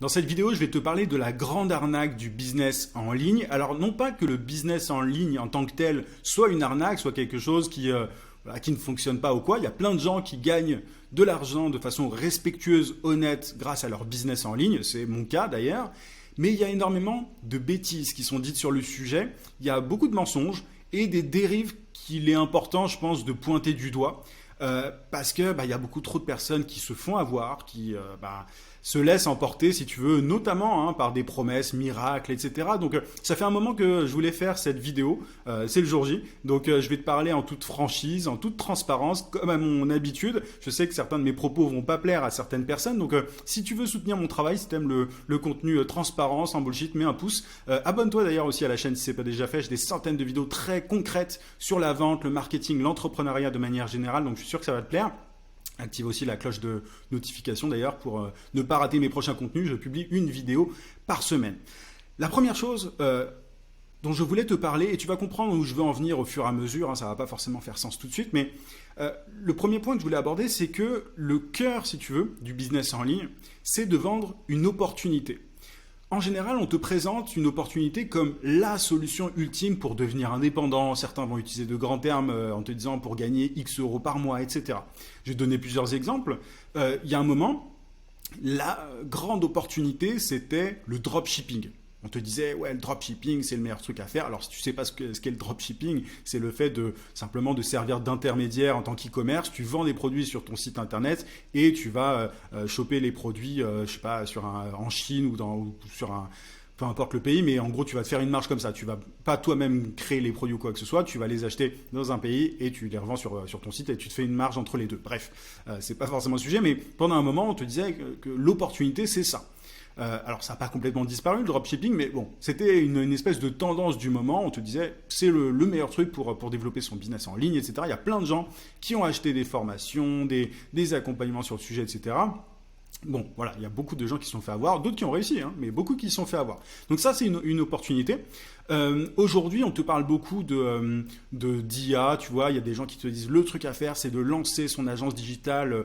Dans cette vidéo, je vais te parler de la grande arnaque du business en ligne. Alors non pas que le business en ligne en tant que tel soit une arnaque, soit quelque chose qui ne fonctionne pas ou quoi. Il y a plein de gens qui gagnent de l'argent de façon respectueuse, honnête, grâce à leur business en ligne. C'est mon cas d'ailleurs. Mais il y a énormément de bêtises qui sont dites sur le sujet. Il y a beaucoup de mensonges et des dérives qu'il est important, je pense, de pointer du doigt. Parce que il y a beaucoup trop de personnes qui se font avoir, qui se laissent emporter, si tu veux, notamment par des promesses, miracles, etc. Donc ça fait un moment que je voulais faire cette vidéo, c'est le jour J. Donc je vais te parler en toute franchise, en toute transparence, comme à mon habitude. Je sais que certains de mes propos vont pas plaire à certaines personnes, donc si tu veux soutenir mon travail, si tu aimes le contenu transparent, sans bullshit, mets un pouce. Abonne-toi d'ailleurs aussi à la chaîne si c'est pas déjà fait. J'ai des centaines de vidéos très concrètes sur la vente, le marketing, l'entrepreneuriat de manière générale, donc je suis sûr que ça va te plaire. Active aussi la cloche de notification d'ailleurs pour ne pas rater mes prochains contenus. Je publie une vidéo par semaine. La première chose dont je voulais te parler, et tu vas comprendre où je veux en venir au fur et à mesure, ça ne va pas forcément faire sens tout de suite, mais le premier point que je voulais aborder, c'est que le cœur, si tu veux, du business en ligne, c'est de vendre une opportunité. En général, on te présente une opportunité comme la solution ultime pour devenir indépendant. Certains vont utiliser de grands termes en te disant pour gagner X euros par mois, etc. Je vais te donner plusieurs exemples. Il y a un moment, la grande opportunité, c'était le dropshipping. On te disait, ouais, le dropshipping, c'est le meilleur truc à faire. Alors, si tu ne sais pas ce qu'est le dropshipping, c'est le fait de simplement de servir d'intermédiaire en tant qu'e-commerce. Tu vends des produits sur ton site internet et tu vas choper les produits, je sais pas, en Chine ou sur un... Peu importe le pays, mais en gros, tu vas te faire une marge comme ça. Tu vas pas toi-même créer les produits ou quoi que ce soit. Tu vas les acheter dans un pays et tu les revends sur ton site et tu te fais une marge entre les deux. Bref, c'est pas forcément le sujet, mais pendant un moment, on te disait que l'opportunité, c'est ça. Alors ça n'a pas complètement disparu le dropshipping, mais bon, c'était une espèce de tendance du moment. On te disait c'est le meilleur truc pour développer son business en ligne, etc. Il y a plein de gens qui ont acheté des formations, des accompagnements sur le sujet, etc. Bon, voilà, il y a beaucoup de gens qui se sont fait avoir, d'autres qui ont réussi, mais beaucoup qui se sont fait avoir. Donc ça, c'est une opportunité. Aujourd'hui, on te parle beaucoup d'IA, tu vois, il y a des gens qui te disent le truc à faire, c'est de lancer son agence digitale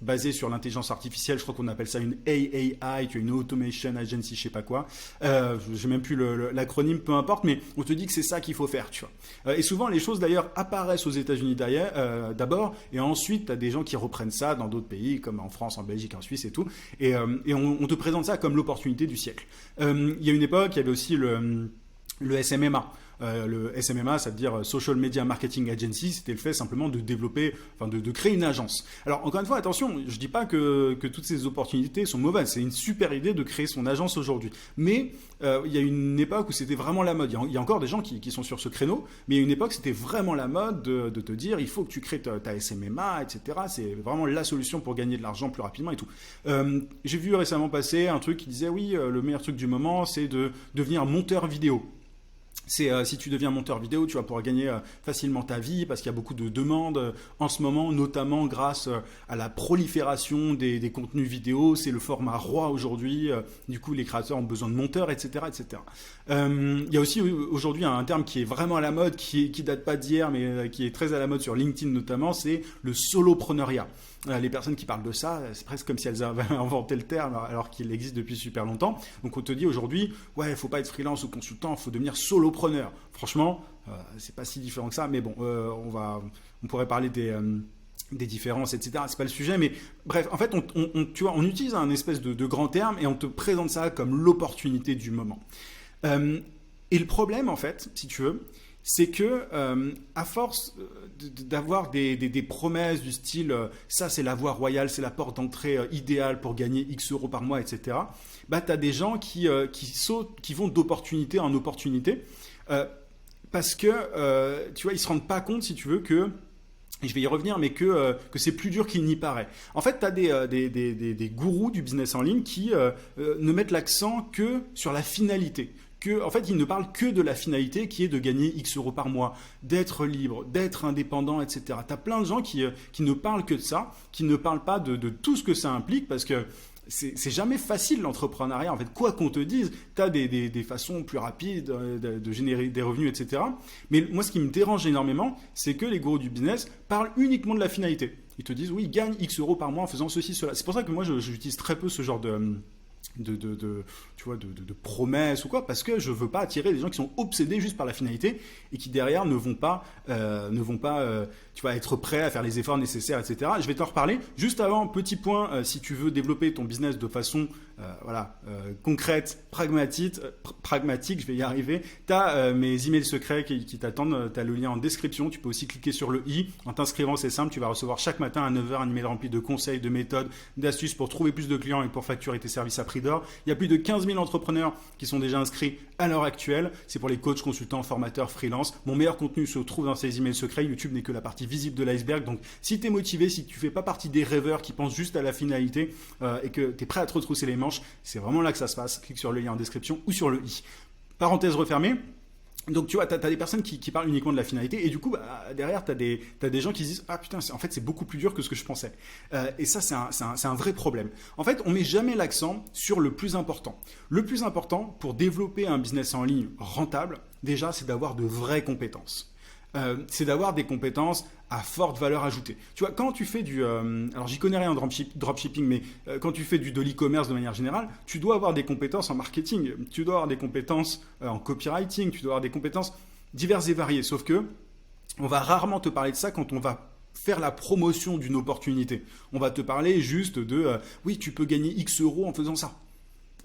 basée sur l'intelligence artificielle. Je crois qu'on appelle ça une AAI, tu as une Automation Agency, je sais pas quoi. Je n'ai même plus l'acronyme, peu importe, mais on te dit que c'est ça qu'il faut faire, tu vois. Et souvent, les choses d'ailleurs apparaissent aux États-Unis d'abord, et ensuite, tu as des gens qui reprennent ça dans d'autres pays, comme en France, en Belgique, en Suisse et tout, et on te présente ça comme l'opportunité du siècle. Il y a une époque, il y avait aussi le SMMA. Le SMMA, ça veut dire Social Media Marketing Agency, c'était le fait simplement de développer, de créer une agence. Alors encore une fois, attention, je dis pas que toutes ces opportunités sont mauvaises, c'est une super idée de créer son agence aujourd'hui. Mais il y a une époque où c'était vraiment la mode, il y a encore des gens qui sont sur ce créneau, mais il y a une époque c'était vraiment la mode de te dire il faut que tu crées ta SMMA, etc. C'est vraiment la solution pour gagner de l'argent plus rapidement et tout. J'ai vu récemment passer un truc qui disait oui, le meilleur truc du moment c'est de devenir monteur vidéo. Si tu deviens monteur vidéo, tu vas pouvoir gagner facilement ta vie parce qu'il y a beaucoup de demandes en ce moment, notamment grâce à la prolifération des contenus vidéo. C'est le format roi aujourd'hui. Du coup, les créateurs ont besoin de monteurs, etc. etc. Il y a aussi aujourd'hui un terme qui est vraiment à la mode, qui date pas d'hier, mais qui est très à la mode sur LinkedIn notamment, c'est le solopreneuriat. Les personnes qui parlent de ça, c'est presque comme si elles avaient inventé le terme alors qu'il existe depuis super longtemps. Donc on te dit aujourd'hui, ouais, il faut pas être freelance ou consultant, il faut devenir solopreneur. Franchement, c'est pas si différent que ça, mais bon, on pourrait parler des différences, etc. C'est pas le sujet, mais bref, en fait, tu vois, on utilise un espèce de grand terme et on te présente ça comme l'opportunité du moment. Et le problème, en fait, si tu veux, c'est que à force d'avoir des promesses du style ça c'est la voie royale, c'est la porte d'entrée idéale pour gagner X euros par mois, etc. Tu as des gens qui vont d'opportunité en opportunité parce que tu vois, ils se rendent pas compte, si tu veux, que et je vais y revenir, mais que c'est plus dur qu'il n'y paraît. En fait, tu as des gourous du business en ligne qui ne mettent l'accent que sur la finalité. En fait, ils ne parlent que de la finalité qui est de gagner X euros par mois, d'être libre, d'être indépendant, etc. Tu as plein de gens qui ne parlent que de ça, qui ne parlent pas de tout ce que ça implique parce que c'est jamais facile l'entrepreneuriat. En fait, quoi qu'on te dise, tu as des façons plus rapides de générer des revenus, etc. Mais moi, ce qui me dérange énormément, c'est que les gourous du business parlent uniquement de la finalité. Ils te disent, oui, gagne X euros par mois en faisant ceci, cela. C'est pour ça que moi, j'utilise très peu ce genre tu vois, de promesses ou quoi, parce que je veux pas attirer des gens qui sont obsédés juste par la finalité et qui derrière ne vont pas, tu vois, être prêts à faire les efforts nécessaires, etc. Je vais t'en reparler. Juste avant, petit point, si tu veux développer ton business de façon concrète, pragmatique, je vais y arriver. Tu as mes emails secrets qui t'attendent, tu as le lien en description, tu peux aussi cliquer sur le i. En t'inscrivant, c'est simple, tu vas recevoir chaque matin à 9h un email rempli de conseils, de méthodes, d'astuces pour trouver plus de clients et pour facturer tes services à prix d'or. Il y a plus de 15 000 entrepreneurs qui sont déjà inscrits à l'heure actuelle. C'est pour les coachs, consultants, formateurs, freelance. Mon meilleur contenu se trouve dans ces emails secrets. YouTube n'est que la partie visible de l'iceberg. Donc, si tu es motivé, si tu fais pas partie des rêveurs qui pensent juste à la finalité et que tu es prêt à te retrousser les manches, c'est vraiment là que ça se passe. Clique sur le lien en description ou sur le i. Parenthèse refermée. Donc tu vois, tu as des personnes qui parlent uniquement de la finalité et du coup, derrière, tu as des gens qui se disent « Ah putain, en fait, c'est beaucoup plus dur que ce que je pensais. » Et ça, c'est un vrai problème. En fait, on met jamais l'accent sur le plus important. Le plus important pour développer un business en ligne rentable, déjà, c'est d'avoir de vraies compétences. C'est d'avoir des compétences à forte valeur ajoutée. Tu vois, quand tu fais alors j'y connais rien en dropshipping, mais quand tu fais de l'e-commerce de manière générale, tu dois avoir des compétences en marketing, tu dois avoir des compétences en copywriting, tu dois avoir des compétences diverses et variées. Sauf que on va rarement te parler de ça quand on va faire la promotion d'une opportunité. On va te parler juste oui, tu peux gagner X euros en faisant ça.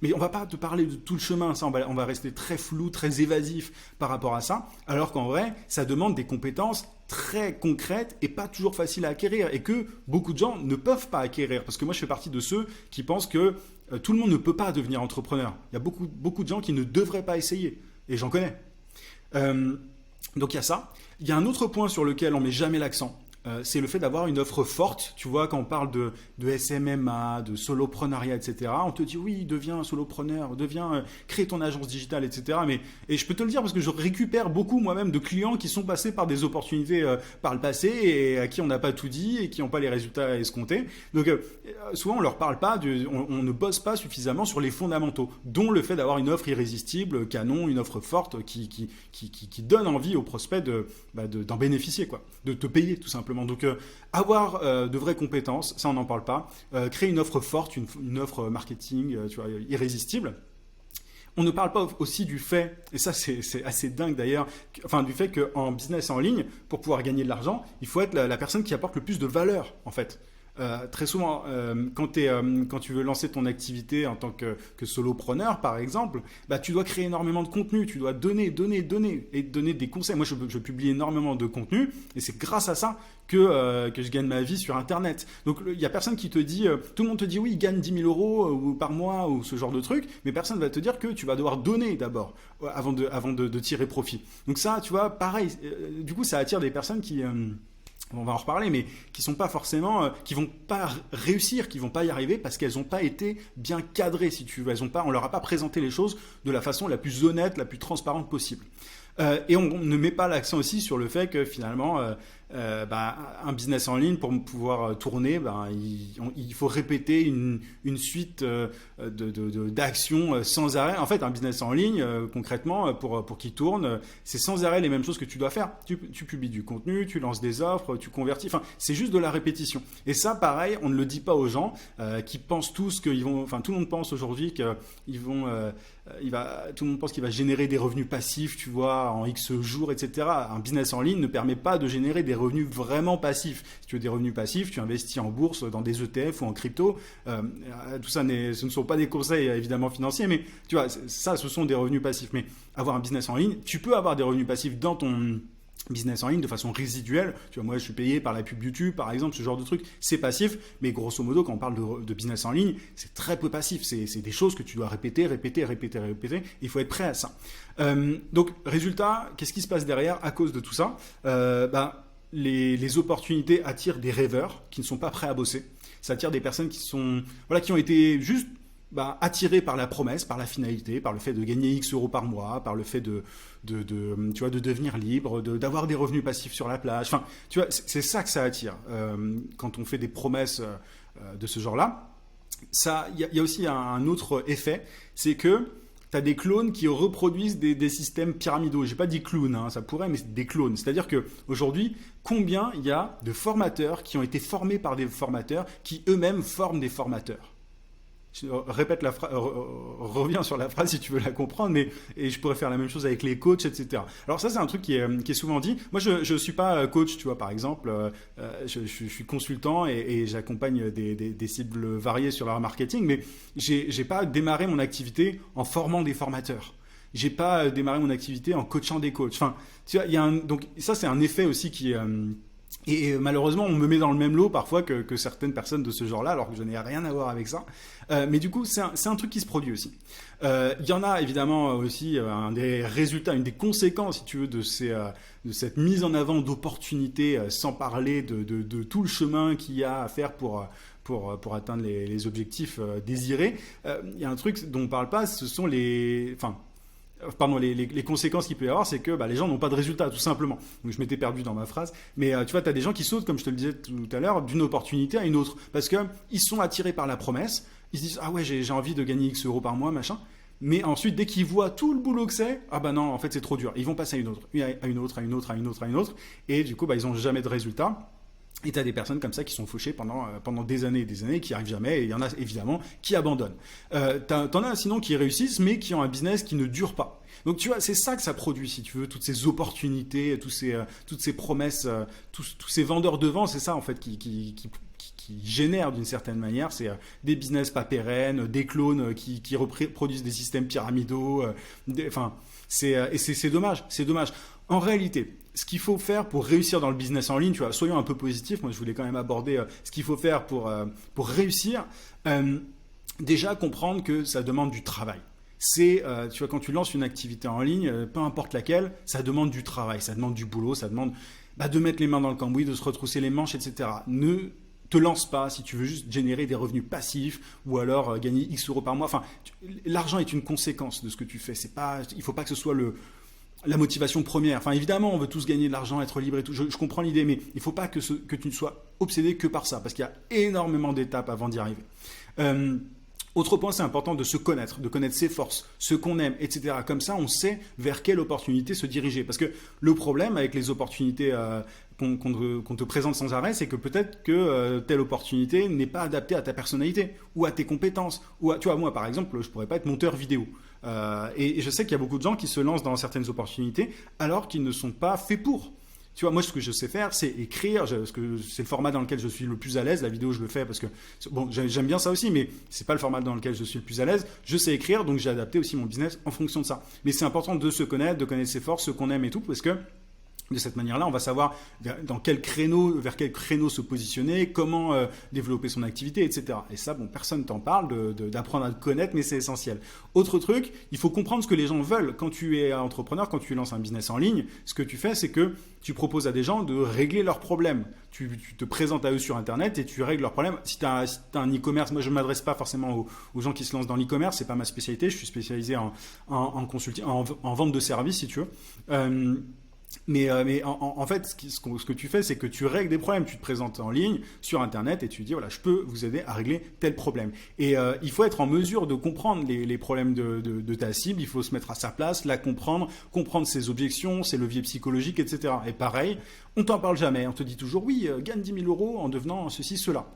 Mais on ne va pas te parler de tout le chemin, ça, on va rester très flou, très évasif par rapport à ça, alors qu'en vrai, ça demande des compétences très concrètes et pas toujours faciles à acquérir, et que beaucoup de gens ne peuvent pas acquérir, parce que moi je fais partie de ceux qui pensent que tout le monde ne peut pas devenir entrepreneur. Il y a beaucoup de gens qui ne devraient pas essayer, et j'en connais. Donc il y a ça. Il y a un autre point sur lequel on ne met jamais l'accent. C'est le fait d'avoir une offre forte. Tu vois, quand on parle de SMMA, de soloprenariat, etc., on te dit oui, deviens un solopreneur, crée ton agence digitale, etc. Et je peux te le dire parce que je récupère beaucoup moi-même de clients qui sont passés par des opportunités par le passé et à qui on n'a pas tout dit et qui n'ont pas les résultats escomptés. Donc souvent on leur parle pas, on ne bosse pas suffisamment sur les fondamentaux, dont le fait d'avoir une offre irrésistible, canon, une offre forte qui donne envie aux prospects d'en bénéficier, quoi, de te payer tout simplement. Donc avoir de vraies compétences, ça on n'en parle pas. Créer une offre forte, une offre marketing, tu vois, irrésistible. On ne parle pas aussi du fait, et ça c'est assez dingue d'ailleurs, du fait qu'en business en ligne, pour pouvoir gagner de l'argent, il faut être la personne qui apporte le plus de valeur en fait. Très souvent, quand tu veux lancer ton activité en tant que solopreneur, par exemple, tu dois créer énormément de contenu, tu dois donner et donner des conseils. Moi, je publie énormément de contenu et c'est grâce à ça que je gagne ma vie sur Internet. Donc, il n'y a personne qui te dit, tout le monde te dit oui, gagne 10 000 euros par mois ou ce genre de truc, mais personne ne va te dire que tu vas devoir donner d'abord avant de tirer profit. Donc ça, tu vois, pareil, du coup, ça attire des personnes qui... on va en reparler, mais qui sont pas forcément, qui vont pas réussir, qui vont pas y arriver parce qu'elles n'ont pas été bien cadrées, si tu veux. On leur a pas présenté les choses de la façon la plus honnête, la plus transparente possible. Et on ne met pas l'accent aussi sur le fait que finalement, un business en ligne, pour pouvoir tourner, il faut répéter une suite d'actions sans arrêt. En fait, un business en ligne, concrètement, pour qu'il tourne, c'est sans arrêt les mêmes choses que tu dois faire. Tu publies du contenu, tu lances des offres, tu convertis. Enfin, c'est juste de la répétition. Et ça, pareil, on ne le dit pas aux gens qui pensent tous qu'ils vont... Enfin, tout le monde pense aujourd'hui qu'ils vont... tout le monde pense qu'il va générer des revenus passifs, tu vois, en X jours, etc. Un business en ligne ne permet pas de générer des revenus vraiment passifs. Si tu veux des revenus passifs, tu investis en bourse, dans des ETF ou en crypto. Tout ça, ce ne sont pas des conseils évidemment financiers, mais tu vois, ça, ce sont des revenus passifs. Mais avoir un business en ligne, tu peux avoir des revenus passifs dans ton business en ligne de façon résiduelle. Tu vois, moi, je suis payé par la pub YouTube, par exemple, ce genre de truc, c'est passif. Mais grosso modo, quand on parle de business en ligne, c'est très peu passif. C'est des choses que tu dois répéter. Il faut être prêt à ça. Donc, résultat, qu'est-ce qui se passe derrière à cause de tout ça? Les opportunités attirent des rêveurs qui ne sont pas prêts à bosser. Ça attire des personnes qui ont été juste attirés par la promesse, par la finalité, par le fait de gagner X euros par mois, par le fait de devenir libre, d'avoir des revenus passifs sur la plage. Enfin, tu vois, c'est ça que ça attire quand on fait des promesses de ce genre-là. Il y a aussi un autre effet, c'est que tu as des clones qui reproduisent des systèmes pyramidaux. Je n'ai pas dit clown, ça pourrait, mais c'est des clones. C'est-à-dire qu'aujourd'hui, combien il y a de formateurs qui ont été formés par des formateurs qui eux-mêmes forment des formateurs? reviens sur la phrase si tu veux la comprendre, mais et je pourrais faire la même chose avec les coachs, etc. Alors ça, c'est un truc qui est souvent dit. Moi, je suis pas coach, tu vois, par exemple, je suis consultant et j'accompagne des cibles variées sur leur marketing, mais j'ai pas démarré mon activité en formant des formateurs. J'ai pas démarré mon activité en coachant des coachs. Enfin, tu vois, donc ça, c'est un effet aussi qui est et malheureusement, on me met dans le même lot parfois que certaines personnes de ce genre-là, alors que je n'ai rien à voir avec ça. Mais du coup, c'est un truc qui se produit aussi. Il y en a évidemment aussi un des résultats, une des conséquences, si tu veux, de cette mise en avant d'opportunités, sans parler de tout le chemin qu'il y a à faire pour atteindre les objectifs désirés. Il y a un truc dont on ne parle pas, ce sont les conséquences qu'il peut y avoir, c'est que les gens n'ont pas de résultat, tout simplement. Donc je m'étais perdu dans ma phrase. Mais tu vois, tu as des gens qui sautent, comme je te le disais tout à l'heure, d'une opportunité à une autre. Parce qu'ils sont attirés par la promesse. Ils se disent, ah ouais, j'ai envie de gagner X euros par mois, machin. Mais ensuite, dès qu'ils voient tout le boulot que c'est, ah bah non, en fait, c'est trop dur. Ils vont passer à une autre, à une autre, à une autre, à une autre, à une autre. Et du coup, ils n'ont jamais de résultat. Et tu as des personnes comme ça qui sont fauchées pendant des années et des années, qui n'y arrivent jamais, et il y en a évidemment qui abandonnent. T'en as sinon qui réussissent, mais qui ont un business qui ne dure pas. Donc tu vois, c'est ça que ça produit, si tu veux, toutes ces opportunités, toutes ces promesses, tous ces vendeurs de vent, c'est ça en fait qui génère d'une certaine manière, c'est des business pas pérennes, des clones qui reproduisent des systèmes pyramidaux, c'est dommage, c'est dommage. En réalité, ce qu'il faut faire pour réussir dans le business en ligne, tu vois, soyons un peu positifs, moi je voulais quand même aborder ce qu'il faut faire pour réussir. Déjà comprendre que ça demande du travail. Tu vois, quand tu lances une activité en ligne, peu importe laquelle, ça demande du travail, ça demande du boulot, ça demande de mettre les mains dans le cambouis, de se retrousser les manches, etc. Ne te lance pas si tu veux juste générer des revenus passifs ou alors gagner X euros par mois. Enfin, l'argent est une conséquence de ce que tu fais. Il ne faut pas que ce soit la motivation première. Enfin, évidemment, on veut tous gagner de l'argent, être libre et tout. Je comprends l'idée, mais il ne faut pas que tu ne sois obsédé que par ça, parce qu'il y a énormément d'étapes avant d'y arriver. Autre point, c'est important de se connaître, de connaître ses forces, ce qu'on aime, etc. Comme ça, on sait vers quelle opportunité se diriger. Parce que le problème avec les opportunités qu'on te présente sans arrêt, c'est que peut-être que telle opportunité n'est pas adaptée à ta personnalité ou à tes compétences. Tu vois, moi, par exemple, je ne pourrais pas être monteur vidéo. Et je sais qu'il y a beaucoup de gens qui se lancent dans certaines opportunités alors qu'ils ne sont pas faits pour. Tu vois, moi, ce que je sais faire, c'est écrire. Parce que c'est le format dans lequel je suis le plus à l'aise. La vidéo, je le fais parce que, bon, j'aime bien ça aussi, mais c'est pas le format dans lequel je suis le plus à l'aise. Je sais écrire, donc j'ai adapté aussi mon business en fonction de ça. Mais c'est important de se connaître, de connaître ses forces, ce qu'on aime et tout, parce que de cette manière-là, on va savoir vers quel créneau se positionner, comment développer son activité, etc. Et ça, bon, personne t'en parle d'apprendre à le connaître, mais c'est essentiel. Autre truc, il faut comprendre ce que les gens veulent. Quand tu es entrepreneur, quand tu lances un business en ligne, ce que tu fais, c'est que tu proposes à des gens de régler leurs problèmes. Tu te présentes à eux sur Internet et tu règles leurs problèmes. Si tu as un e-commerce, moi je ne m'adresse pas forcément aux gens qui se lancent dans l'e-commerce, c'est pas ma spécialité. Je suis spécialisé en consulting, en vente de services, si tu veux. Mais en fait, ce que tu fais, c'est que tu règles des problèmes. Tu te présentes en ligne sur Internet et tu dis, voilà, je peux vous aider à régler tel problème. Et il faut être en mesure de comprendre les problèmes de ta cible. Il faut se mettre à sa place, la comprendre ses objections, ses leviers psychologiques, etc. Et pareil, on t'en parle jamais. On te dit toujours, oui, gagne 10 000 euros en devenant ceci, cela.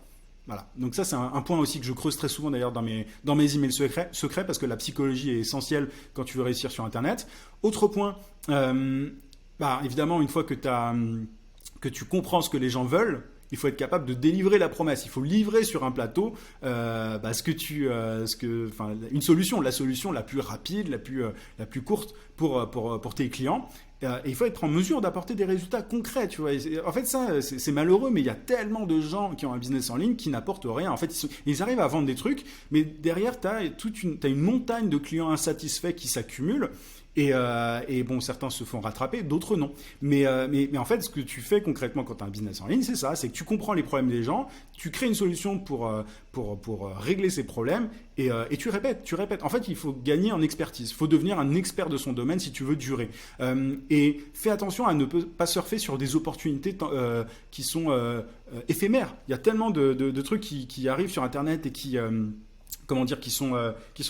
Voilà. Donc ça, c'est un point aussi que je creuse très souvent d'ailleurs dans mes emails secrets parce que la psychologie est essentielle quand tu veux réussir sur Internet. Autre point, évidemment, une fois que tu comprends ce que les gens veulent, il faut être capable de délivrer la promesse. Il faut livrer sur un plateau une solution, la solution la plus rapide, la plus courte pour tes clients. Et il faut être en mesure d'apporter des résultats concrets, tu vois. En fait, ça, c'est malheureux, mais il y a tellement de gens qui ont un business en ligne qui n'apportent rien. En fait, ils arrivent à vendre des trucs, mais derrière, t'as une montagne de clients insatisfaits qui s'accumulent. Et bon, certains se font rattraper, d'autres non. Mais en fait, ce que tu fais concrètement quand tu as un business en ligne, c'est ça, c'est que tu comprends les problèmes des gens, tu crées une solution pour régler ces problèmes et tu répètes. En fait, il faut gagner en expertise. Il faut devenir un expert de son domaine si tu veux durer. Et fais attention à ne pas surfer sur des opportunités qui sont éphémères. Il y a tellement de trucs qui arrivent sur Internet et qui sont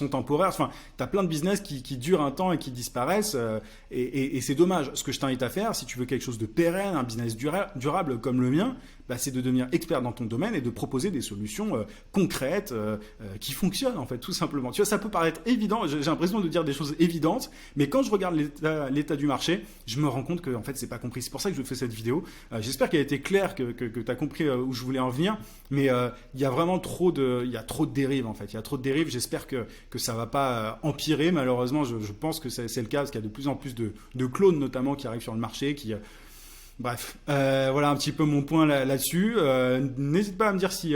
temporaires. Enfin, tu as plein de business qui durent un temps et qui disparaissent et c'est dommage. Ce que je t'invite à faire, si tu veux quelque chose de pérenne, un business durable comme le mien, c'est de devenir expert dans ton domaine et de proposer des solutions concrètes qui fonctionnent en fait, tout simplement. Tu vois, ça peut paraître évident, j'ai l'impression de dire des choses évidentes, mais quand je regarde l'état du marché, je me rends compte que en fait, c'est pas compris. C'est pour ça que je fais cette vidéo. J'espère qu'elle a été claire, que tu as compris où je voulais en venir, mais il y a vraiment trop de dérives en fait. Il y a trop de dérives. J'espère que ça va pas empirer. Malheureusement, je pense que c'est le cas parce qu'il y a de plus en plus de clones notamment qui arrivent sur le marché, bref, voilà un petit peu mon point là-dessus. N'hésite pas à me dire si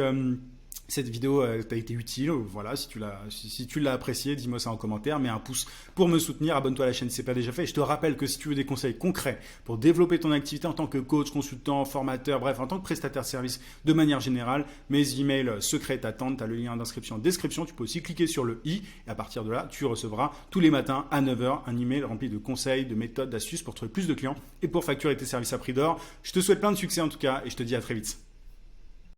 cette vidéo t'a été utile. Voilà, si tu l'as apprécié, dis-moi ça en commentaire, mets un pouce pour me soutenir, abonne-toi à la chaîne si ce n'est pas déjà fait. Et je te rappelle que si tu veux des conseils concrets pour développer ton activité en tant que coach, consultant, formateur, bref, en tant que prestataire de service de manière générale, mes emails secrets t'attendent, tu as le lien d'inscription en description, tu peux aussi cliquer sur le i et à partir de là, tu recevras tous les matins à 9h un email rempli de conseils, de méthodes, d'astuces pour trouver plus de clients et pour facturer tes services à prix d'or. Je te souhaite plein de succès en tout cas et je te dis à très vite.